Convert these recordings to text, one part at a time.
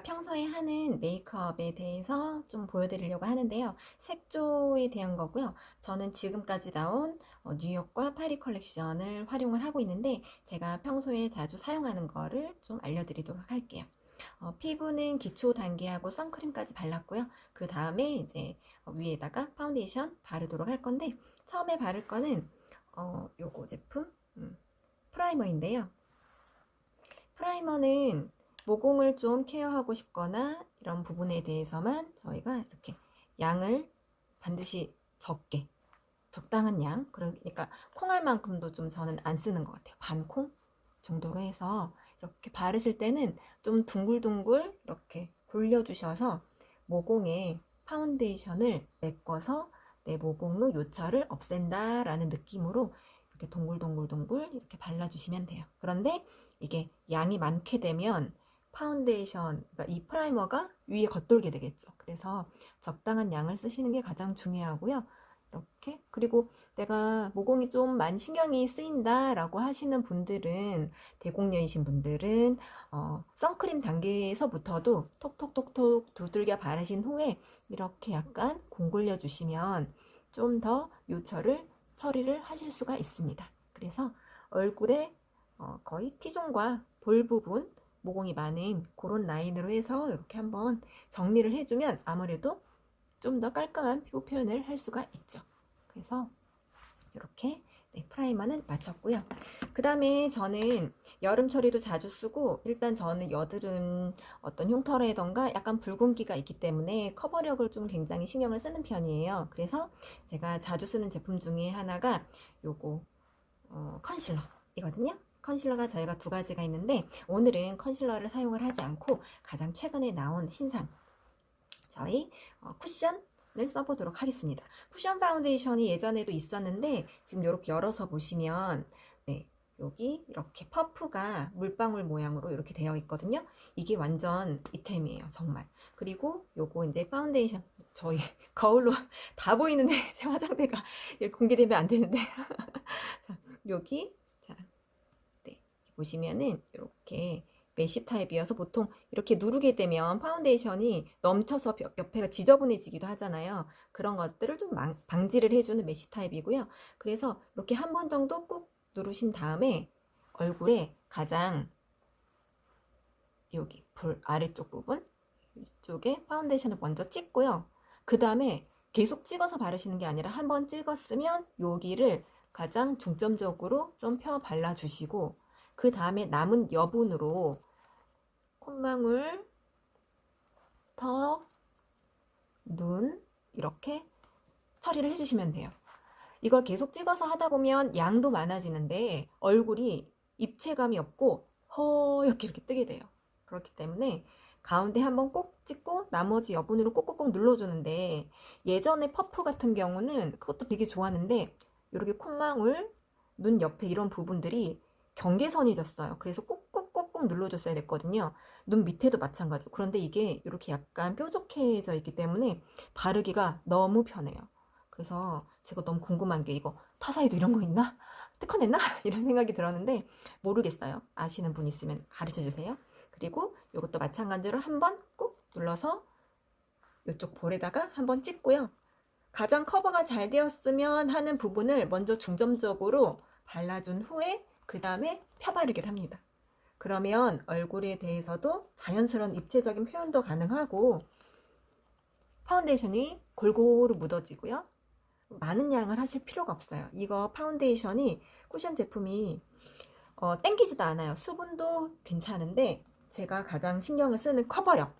평소에 하는 메이크업에 대해서 좀 보여드리려고 하는데요. 색조에 대한 거고요. 저는 지금까지 나온 뉴욕과 파리 컬렉션을 활용을 하고 있는데 제가 평소에 자주 사용하는 거를 좀 알려드리도록 할게요. 피부는 기초 단계하고 선크림까지 발랐고요. 그 다음에 이제 위에다가 파운데이션 바르도록 할 건데 처음에 바를 거는 요거 제품 프라이머인데요. 프라이머는 모공을 좀 케어하고 싶거나 이런 부분에 대해서만 저희가 이렇게 양을 반드시 적게, 적당한 양, 그러니까 콩알만큼도 좀 저는 안 쓰는 것 같아요. 반 콩 정도로 해서 이렇게 바르실 때는 좀 둥글둥글 이렇게 골려주셔서 모공에 파운데이션을 메꿔서 내 모공의 요철을 없앤다 라는 느낌으로 이렇게 동글동글동글 이렇게 발라주시면 돼요. 그런데 이게 양이 많게 되면 파운데이션, 그러니까 이 프라이머가 위에 겉돌게 되겠죠. 그래서 적당한 양을 쓰시는 게 가장 중요하고요. 이렇게. 그리고 내가 모공이 좀 많이 신경이 쓰인다 라고 하시는 분들은, 대공녀이신 분들은 선크림 단계에서부터도 톡톡톡톡 두들겨 바르신 후에 이렇게 약간 공굴려 주시면 좀 더 요철을 처리를 하실 수가 있습니다. 그래서 얼굴에 거의 T존과 볼 부분, 모공이 많은 그런 라인으로 해서 이렇게 한번 정리를 해주면 아무래도 좀 더 깔끔한 피부 표현을 할 수가 있죠. 그래서 이렇게 프라이머는 마쳤고요. 그 다음에 저는 여름철에도 자주 쓰고, 일단 저는 여드름 어떤 흉터라던가 약간 붉은기가 있기 때문에 커버력을 좀 굉장히 신경을 쓰는 편이에요. 그래서 제가 자주 쓰는 제품 중에 하나가 요거 컨실러이거든요. 컨실러가 저희가 두 가지가 있는데 오늘은 컨실러를 사용을 하지 않고 가장 최근에 나온 신상 저희 쿠션을 써보도록 하겠습니다. 쿠션 파운데이션이 예전에도 있었는데 지금 이렇게 열어서 보시면 여기 이렇게 퍼프가 물방울 모양으로 이렇게 되어 있거든요. 이게 완전 이템이에요, 정말. 그리고 요거 이제 파운데이션, 저희 거울로 다 보이는데 제 화장대가 공개되면 안 되는데 자, 여기 자, 보시면은 이렇게 메쉬 타입이어서 보통 이렇게 누르게 되면 파운데이션이 넘쳐서 옆에가 지저분해지기도 하잖아요. 그런 것들을 좀 방지를 해주는 메쉬 타입이고요. 그래서 이렇게 한 번 정도 꾹 누르신 다음에 얼굴에 가장 여기 볼 아래쪽 부분 이쪽에 파운데이션을 먼저 찍고요. 그 다음에 계속 찍어서 바르시는 게 아니라 한 번 찍었으면 여기를 가장 중점적으로 좀 펴 발라주시고 그 다음에 남은 여분으로 콧망울, 턱, 눈 이렇게 처리를 해주시면 돼요. 이걸 계속 찍어서 하다 보면 양도 많아지는데 얼굴이 입체감이 없고 허옇게 이렇게 뜨게 돼요. 그렇기 때문에 가운데 한번 꼭 찍고 나머지 여분으로 꼭꼭꼭 눌러주는데 예전에 퍼프 같은 경우는 그것도 되게 좋았는데 이렇게 콧망울, 눈 옆에 이런 부분들이 경계선이 졌어요. 그래서 꾹꾹꾹꾹 눌러줬어야 됐거든요. 눈 밑에도 마찬가지고. 그런데 이게 이렇게 약간 뾰족해져 있기 때문에 바르기가 너무 편해요. 그래서 제가 너무 궁금한 게 이거 타사에도 이런 거 있나? 특허냈나? 이런 생각이 들었는데 모르겠어요. 아시는 분 있으면 가르쳐 주세요. 그리고 이것도 마찬가지로 한번 꾹 눌러서 이쪽 볼에다가 한번 찍고요. 가장 커버가 잘 되었으면 하는 부분을 먼저 중점적으로 발라준 후에 그 다음에 펴바르기를 합니다. 그러면 얼굴에 대해서도 자연스러운 입체적인 표현도 가능하고 파운데이션이 골고루 묻어지고요. 많은 양을 하실 필요가 없어요. 이거 파운데이션이 쿠션 제품이 땡기지도 않아요. 수분도 괜찮은데 제가 가장 신경을 쓰는 커버력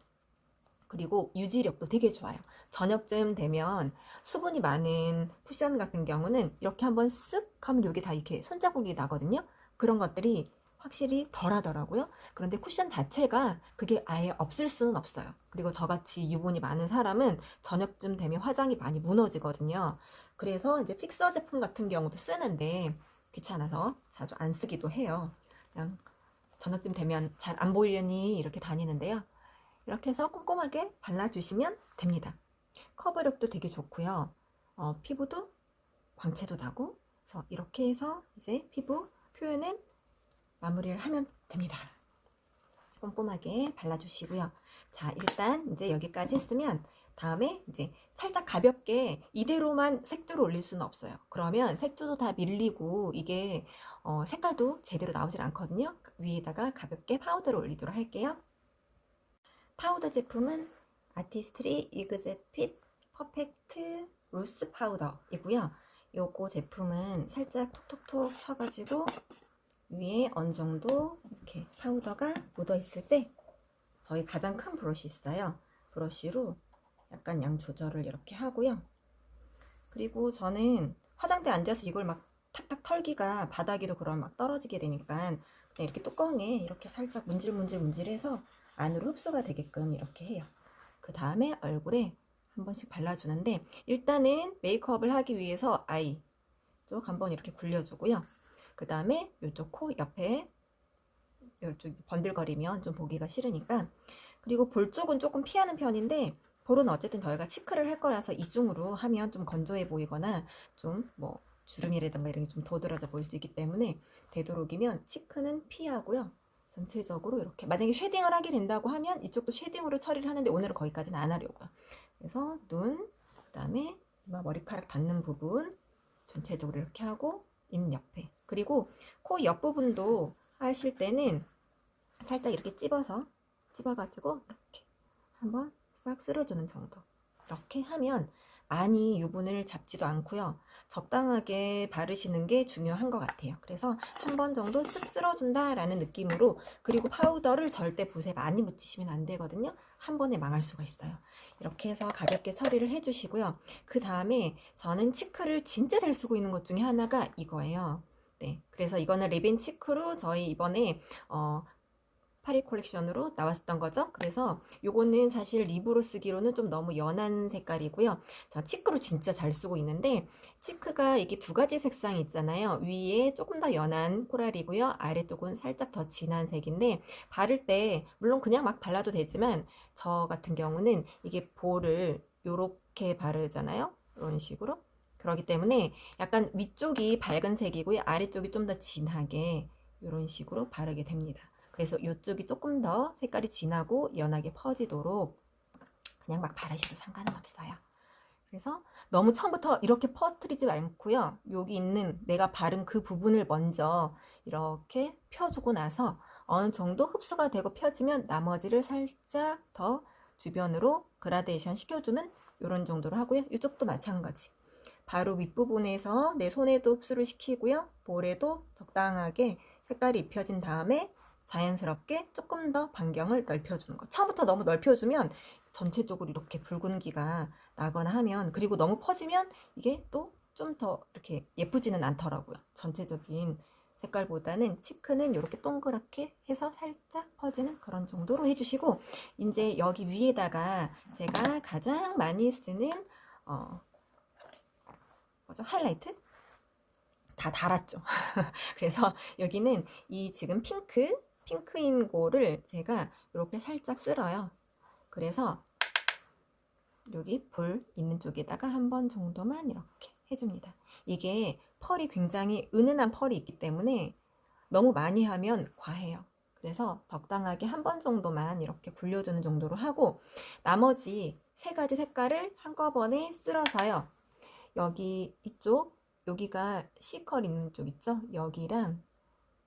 그리고 유지력도 되게 좋아요. 저녁쯤 되면 수분이 많은 쿠션 같은 경우는 이렇게 한번 쓱 하면 여기 다 이렇게 손자국이 나거든요. 그런 것들이 확실히 덜 하더라고요. 그런데 쿠션 자체가 그게 아예 없을 수는 없어요. 그리고 저같이 유분이 많은 사람은 저녁쯤 되면 화장이 많이 무너지거든요. 그래서 이제 픽서 제품 같은 경우도 쓰는데 귀찮아서 자주 안 쓰기도 해요. 그냥 저녁쯤 되면 잘 안 보이려니 이렇게 다니는데요. 이렇게 해서 꼼꼼하게 발라주시면 됩니다. 커버력도 되게 좋고요. 피부도 광채도 나고, 그래서 이렇게 해서 이제 피부 표현은 마무리를 하면 됩니다. 꼼꼼하게 발라주시고요. 자, 일단 이제 여기까지 했으면 다음에 이제 살짝 가볍게 이대로만 색조를 올릴 수는 없어요. 그러면 색조도 다 밀리고 이게 색깔도 제대로 나오질 않거든요. 위에다가 가볍게 파우더를 올리도록 할게요. 파우더 제품은 아티스트리 이그젯 핏 퍼펙트 로스 파우더이고요. 요거 제품은 살짝 톡톡톡 쳐가지고 위에 어느 정도 이렇게 파우더가 묻어 있을 때 저희 가장 큰 브러쉬 있어요. 브러쉬로 약간 양 조절을 이렇게 하고요. 그리고 저는 화장대에 앉아서 이걸 막 탁탁 털기가 바닥에도 그러면 막 떨어지게 되니까 그냥 이렇게 뚜껑에 이렇게 살짝 문질문질해서 안으로 흡수가 되게끔 이렇게 해요. 그 다음에 얼굴에 한 번씩 발라주는데 일단은 메이크업을 하기 위해서 아이 쪽 한번 이렇게 굴려주고요. 그 다음에 이쪽 코 옆에 이쪽 번들거리면 좀 보기가 싫으니까, 그리고 볼 쪽은 조금 피하는 편인데 볼은 어쨌든 저희가 치크를 할 거라서 이중으로 하면 좀 건조해 보이거나 좀 뭐 주름이라든가 이런 게 좀 도드라져 보일 수 있기 때문에 되도록이면 치크는 피하고요. 전체적으로 이렇게 만약에 쉐딩을 하게 된다고 하면 이쪽도 쉐딩으로 처리를 하는데 오늘은 거기까지는 안 하려고요. 그래서 눈, 그 다음에 머리카락 닿는 부분 전체적으로 이렇게 하고 입 옆에, 그리고 코 옆부분도 하실 때는 살짝 이렇게 찝어가지고 이렇게 한번 싹 쓸어주는 정도. 이렇게 하면 많이 유분을 잡지도 않고요. 적당하게 바르시는 게 중요한 것 같아요. 그래서 한 번 정도 쓱 쓸어준다라는 느낌으로, 그리고 파우더를 절대 붓에 많이 묻히시면 안 되거든요. 한 번에 망할 수가 있어요. 이렇게 해서 가볍게 처리를 해주시고요. 그 다음에 저는 치크를 진짜 잘 쓰고 있는 것 중에 하나가 이거예요. 네, 그래서 이거는 리빈 치크로 저희 이번에 파리 컬렉션으로 나왔었던 거죠. 그래서 요거는 사실 립으로 쓰기로는 좀 너무 연한 색깔이고요. 저 치크로 진짜 잘 쓰고 있는데, 치크가 이게 두 가지 색상이 있잖아요. 위에 조금 더 연한 코랄이고요. 아래쪽은 살짝 더 진한 색인데, 바를 때 물론 그냥 막 발라도 되지만 저 같은 경우는 이게 볼을 요렇게 바르잖아요. 이런 식으로. 그렇기 때문에 약간 위쪽이 밝은 색이고요. 아래쪽이 좀 더 진하게 이런 식으로 바르게 됩니다. 그래서 이쪽이 조금 더 색깔이 진하고 연하게 퍼지도록 그냥 막 바르셔도 상관은 없어요. 그래서 너무 처음부터 이렇게 퍼뜨리지 않고요. 여기 있는 내가 바른 그 부분을 먼저 이렇게 펴주고 나서 어느 정도 흡수가 되고 펴지면 나머지를 살짝 더 주변으로 그라데이션 시켜주는 이런 정도로 하고요. 이쪽도 마찬가지. 바로 윗부분에서 내 손에도 흡수를 시키고요. 볼에도 적당하게 색깔이 입혀진 다음에 자연스럽게 조금 더 반경을 넓혀주는 거. 처음부터 너무 넓혀주면 전체적으로 이렇게 붉은기가 나거나 하면, 그리고 너무 퍼지면 이게 또 좀 더 이렇게 예쁘지는 않더라고요. 전체적인 색깔보다는 치크는 이렇게 동그랗게 해서 살짝 퍼지는 그런 정도로 해주시고, 이제 여기 위에다가 제가 가장 많이 쓰는 하이라이트 다 달았죠. 그래서 여기는 이 지금 핑크인 거를 제가 이렇게 살짝 쓸어요. 그래서 여기 볼 있는 쪽에다가 한 번 정도만 이렇게 해줍니다. 이게 펄이 굉장히 은은한 펄이 있기 때문에 너무 많이 하면 과해요. 그래서 적당하게 한 번 정도만 이렇게 굴려주는 정도로 하고, 나머지 세 가지 색깔을 한꺼번에 쓸어서요. 여기 이쪽, 여기가 C컬 있는 쪽 있죠? 여기랑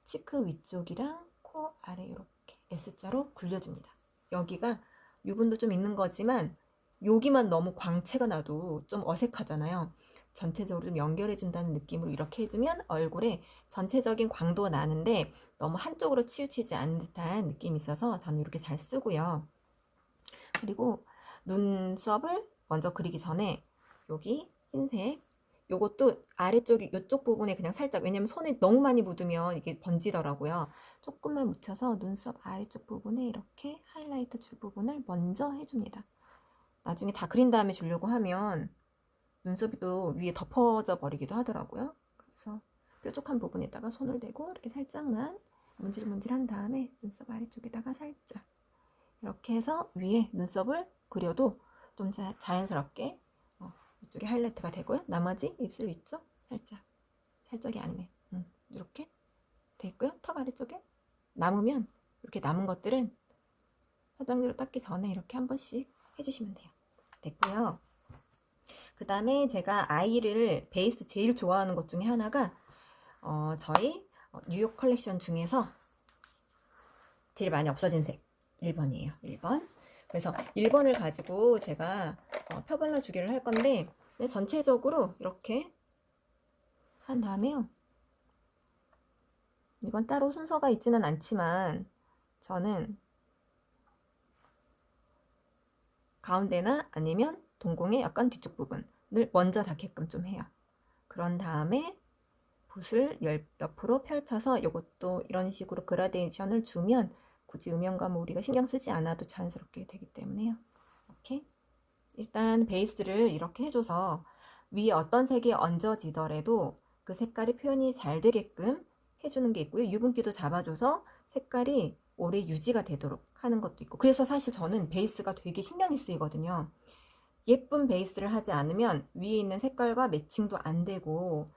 치크 위쪽이랑 코 아래 이렇게 S자로 굴려줍니다. 여기가 유분도 좀 있는 거지만 여기만 너무 광채가 나도 좀 어색하잖아요. 전체적으로 좀 연결해준다는 느낌으로 이렇게 해주면 얼굴에 전체적인 광도가 나는데 너무 한쪽으로 치우치지 않는 듯한 느낌이 있어서 저는 이렇게 잘 쓰고요. 그리고 눈썹을 먼저 그리기 전에 여기 흰색, 요것도 아래쪽 이쪽 부분에 그냥 살짝, 왜냐면 손에 너무 많이 묻으면 이게 번지더라고요. 조금만 묻혀서 눈썹 아래쪽 부분에 이렇게 하이라이터 줄 부분을 먼저 해줍니다. 나중에 다 그린 다음에 주려고 하면 눈썹이 또 위에 덮어져 버리기도 하더라고요. 그래서 뾰족한 부분에다가 손을 대고 이렇게 살짝만 문질문질한 다음에 눈썹 아래쪽에다가 살짝 이렇게 해서 위에 눈썹을 그려도 좀 자연스럽게 이쪽에 하이라이트가 되고요. 나머지 입술 위쪽 살짝이 안에 이렇게 됐고요. 턱 아래쪽에 남으면, 이렇게 남은 것들은 화장지로 닦기 전에 이렇게 한 번씩 해주시면 돼요. 됐고요. 그 다음에 제가 아이를 베이스 제일 좋아하는 것 중에 하나가 저희 뉴욕 컬렉션 중에서 제일 많이 없어진 색 1번이에요. 1번. 그래서 1번을 가지고 제가 펴발라 주기를 할 건데 전체적으로 이렇게 한 다음에요. 이건 따로 순서가 있지는 않지만 저는 가운데나 아니면 동공의 약간 뒤쪽 부분을 먼저 닿게끔 좀 해요. 그런 다음에 붓을 옆으로 펼쳐서 이것도 이런 식으로 그라데이션을 주면 굳이 음영감을 우리가 신경 쓰지 않아도 자연스럽게 되기 때문에요. 이렇게 일단 베이스를 이렇게 해줘서 위에 어떤 색이 얹어지더라도 그 색깔이 표현이 잘 되게끔 해주는 게 있고요. 유분기도 잡아줘서 색깔이 오래 유지가 되도록 하는 것도 있고, 그래서 사실 저는 베이스가 되게 신경이 쓰이거든요. 예쁜 베이스를 하지 않으면 위에 있는 색깔과 매칭도 안 되고,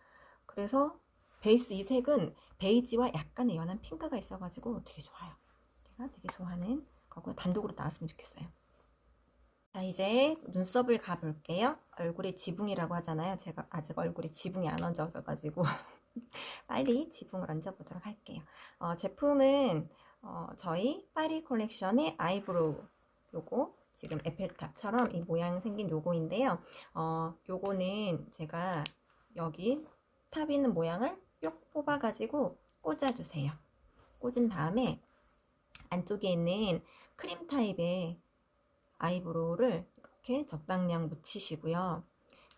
그래서 베이스 이 색은 베이지와 약간의 연한 핑크가 있어가지고 되게 좋아요. 제가 되게 좋아하는 거고 단독으로 나왔으면 좋겠어요. 자, 이제 눈썹을 가볼게요. 얼굴에 지붕이라고 하잖아요. 제가 아직 얼굴에 지붕이 안 얹어져가지고 빨리 지붕을 얹어보도록 할게요. 제품은 저희 파리 컬렉션의 아이브로우 요거 지금 에펠탑처럼 이 모양 생긴 요거인데요. 요거는 제가 여기 탑 있는 모양을 뿅 뽑아가지고 꽂아주세요. 꽂은 다음에 안쪽에 있는 크림 타입의 아이브로우를 이렇게 적당량 묻히시고요.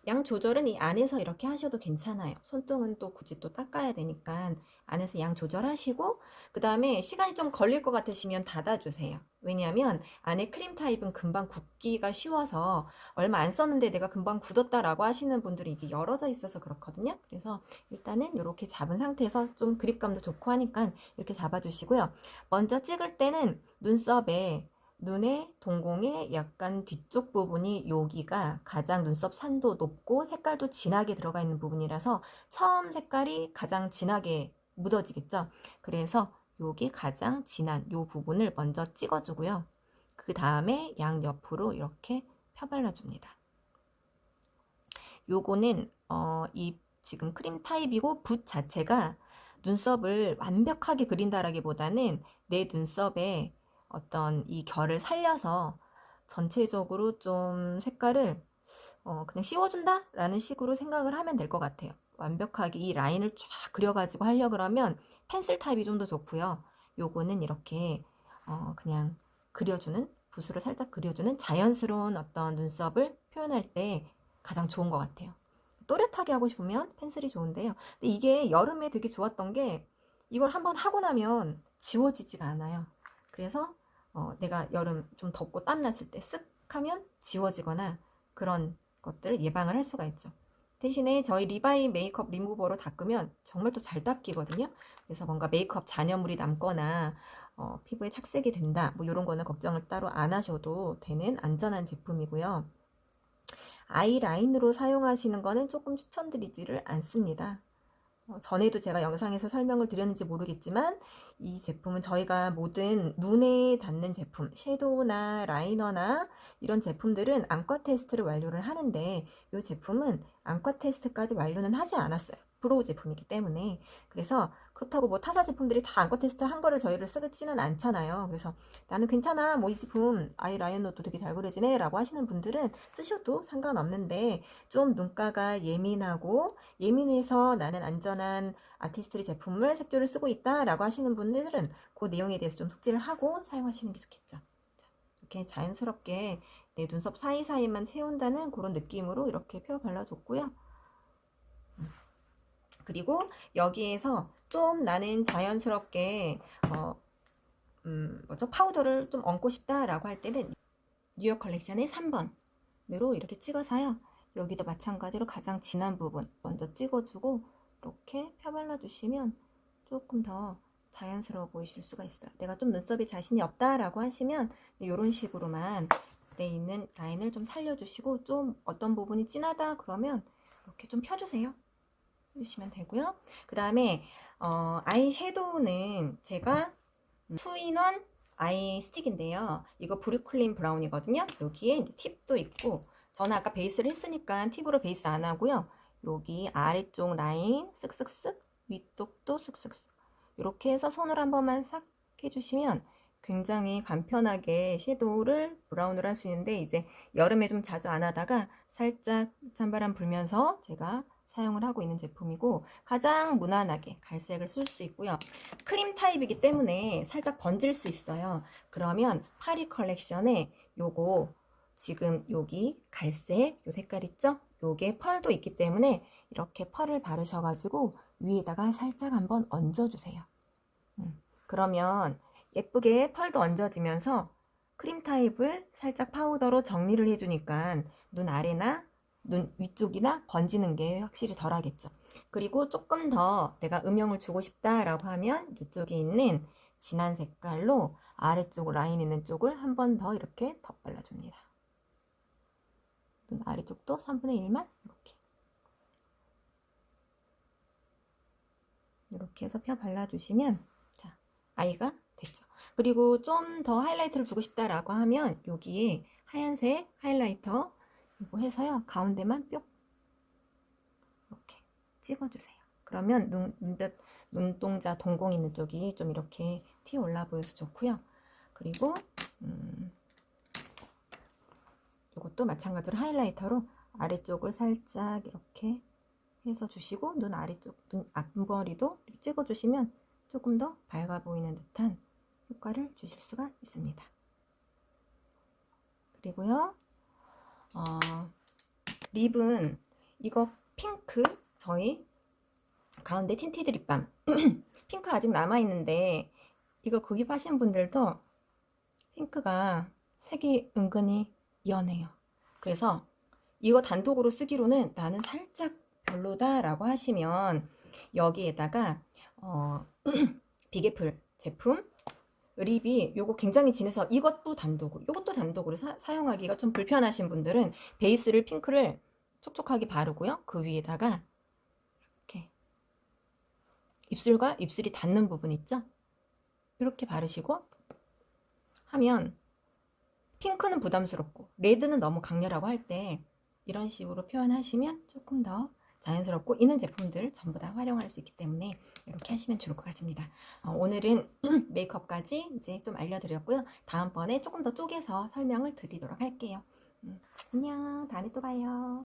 양 조절은 이 안에서 이렇게 하셔도 괜찮아요. 손등은 또 굳이 또 닦아야 되니까 안에서 양 조절하시고, 그 다음에 시간이 좀 걸릴 것 같으시면 닫아주세요. 왜냐하면 안에 크림 타입은 금방 굳기가 쉬워서 얼마 안 썼는데 내가 금방 굳었다라고 하시는 분들이 이게 열어져 있어서 그렇거든요. 그래서 일단은 이렇게 잡은 상태에서 좀 그립감도 좋고 하니까 이렇게 잡아주시고요. 먼저 찍을 때는 눈썹에 눈의 동공의 약간 뒤쪽 부분이 여기가 가장 눈썹 산도 높고 색깔도 진하게 들어가 있는 부분이라서 처음 색깔이 가장 진하게 묻어지겠죠. 그래서 여기 가장 진한 이 부분을 먼저 찍어주고요. 그 다음에 양옆으로 이렇게 펴발라줍니다. 요거는 이 지금 크림 타입이고 붓 자체가 눈썹을 완벽하게 그린다라기보다는 내 눈썹에 어떤 이 결을 살려서 전체적으로 좀 색깔을 그냥 씌워준다 라는 식으로 생각을 하면 될 것 같아요. 완벽하게 이 라인을 쫙 그려가지고 하려 그러면 펜슬 타입이 좀 더 좋고요. 요거는 이렇게 그냥 그려주는, 붓으로 살짝 그려주는 자연스러운 어떤 눈썹을 표현할 때 가장 좋은 것 같아요. 또렷하게 하고 싶으면 펜슬이 좋은데요. 근데 이게 여름에 되게 좋았던 게 이걸 한번 하고 나면 지워지지가 않아요. 그래서 내가 여름 좀 덥고 땀났을 때 쓱 하면 지워지거나 그런 것들을 예방을 할 수가 있죠. 대신에 저희 리바이 메이크업 리무버로 닦으면 정말 또 잘 닦이거든요. 그래서 뭔가 메이크업 잔여물이 남거나 피부에 착색이 된다 뭐 이런 거는 걱정을 따로 안 하셔도 되는 안전한 제품이고요. 아이라인으로 사용하시는 거는 조금 추천드리지를 않습니다. 전에도 제가 영상에서 설명을 드렸는지 모르겠지만 이 제품은 저희가 모든 눈에 닿는 제품, 섀도우나 라이너나 이런 제품들은 안과 테스트를 완료를 하는데 이 제품은 안과 테스트까지 완료는 하지 않았어요. 브로우 제품이기 때문에. 그래서 그렇다고 뭐 타사 제품들이 다 안과 테스트 한 거를 저희를 쓰지는 않잖아요. 그래서 나는 괜찮아, 뭐 이 제품 아이라이너도 되게 잘 그려지네 라고 하시는 분들은 쓰셔도 상관없는데, 좀 눈가가 예민해서 나는 안전한 아티스트리 제품을 색조를 쓰고 있다 라고 하시는 분들은 그 내용에 대해서 좀 숙지를 하고 사용하시는 게 좋겠죠. 이렇게 자연스럽게 내 눈썹 사이사이만 채운다는 그런 느낌으로 이렇게 펴 발라줬고요. 그리고 여기에서 좀 나는 자연스럽게 파우더를 좀 얹고 싶다 라고 할 때는 뉴욕 컬렉션의 3번으로 이렇게 찍어서요. 여기도 마찬가지로 가장 진한 부분 먼저 찍어주고 이렇게 펴발라 주시면 조금 더 자연스러워 보이실 수가 있어요. 내가 좀 눈썹이 자신이 없다 라고 하시면 이런 식으로만 내 있는 라인을 좀 살려주시고, 좀 어떤 부분이 진하다 그러면 이렇게 좀 펴주세요. 해주시면 되고요. 그 다음에 아이섀도우는 제가 투인원 아이 스틱인데요. 이거 브루클린 브라운이거든요. 여기에 이제 팁도 있고, 저는 아까 베이스를 했으니까 팁으로 베이스 안 하고요. 여기 아래쪽 라인 쓱쓱쓱, 위쪽도 쓱쓱쓱. 이렇게 해서 손을 한 번만 싹 해주시면 굉장히 간편하게 섀도우를 브라운을 할 수 있는데, 이제 여름에 좀 자주 안 하다가 살짝 찬바람 불면서 제가 사용을 하고 있는 제품이고, 가장 무난하게 갈색을 쓸 수 있고요. 크림 타입이기 때문에 살짝 번질 수 있어요. 그러면 파리 컬렉션에 요거 지금 여기 갈색 요 색깔 있죠? 요게 펄도 있기 때문에 이렇게 펄을 바르셔가지고 위에다가 살짝 한번 얹어주세요. 그러면 예쁘게 펄도 얹어지면서 크림 타입을 살짝 파우더로 정리를 해주니까 눈 아래나 눈 위쪽이나 번지는 게 확실히 덜 하겠죠. 그리고 조금 더 내가 음영을 주고 싶다라고 하면 이쪽에 있는 진한 색깔로 아래쪽 라인 있는 쪽을 한 번 더 이렇게 덧발라줍니다. 눈 아래쪽도 3분의 1만 이렇게 해서 펴 발라주시면 자, 아이가 됐죠. 그리고 좀 더 하이라이트를 주고 싶다라고 하면 여기에 하얀색 하이라이터 이거 해서요. 가운데만 뿅 이렇게 찍어주세요. 그러면 눈동자 동공 있는 쪽이 좀 이렇게 튀어 올라 보여서 좋고요. 그리고 이것도 마찬가지로 하이라이터로 아래쪽을 살짝 이렇게 해서 주시고 눈 아래쪽, 눈 앞머리도 찍어주시면 조금 더 밝아 보이는 듯한 효과를 주실 수가 있습니다. 그리고요, 립은 이거 핑크, 저희 가운데 틴티드 립밤 핑크 아직 남아있는데 이거 구입하신 분들도 핑크가 색이 은근히 연해요. 그래서 이거 단독으로 쓰기로는 나는 살짝 별로다 라고 하시면 여기에다가 빅애플 제품 립이 요거 굉장히 진해서 이것도 단독으로 사용하기가 좀 불편하신 분들은 베이스를 핑크를 촉촉하게 바르고요. 그 위에다가 이렇게 입술과 입술이 닿는 부분 있죠? 이렇게 바르시고 하면 핑크는 부담스럽고 레드는 너무 강렬하고 할 때 이런 식으로 표현하시면 조금 더 자연스럽고 있는 제품들 전부 다 활용할 수 있기 때문에 이렇게 하시면 좋을 것 같습니다. 오늘은 메이크업까지 이제 좀 알려드렸고요. 다음번에 조금 더 쪼개서 설명을 드리도록 할게요. 안녕, 다음에 또 봐요.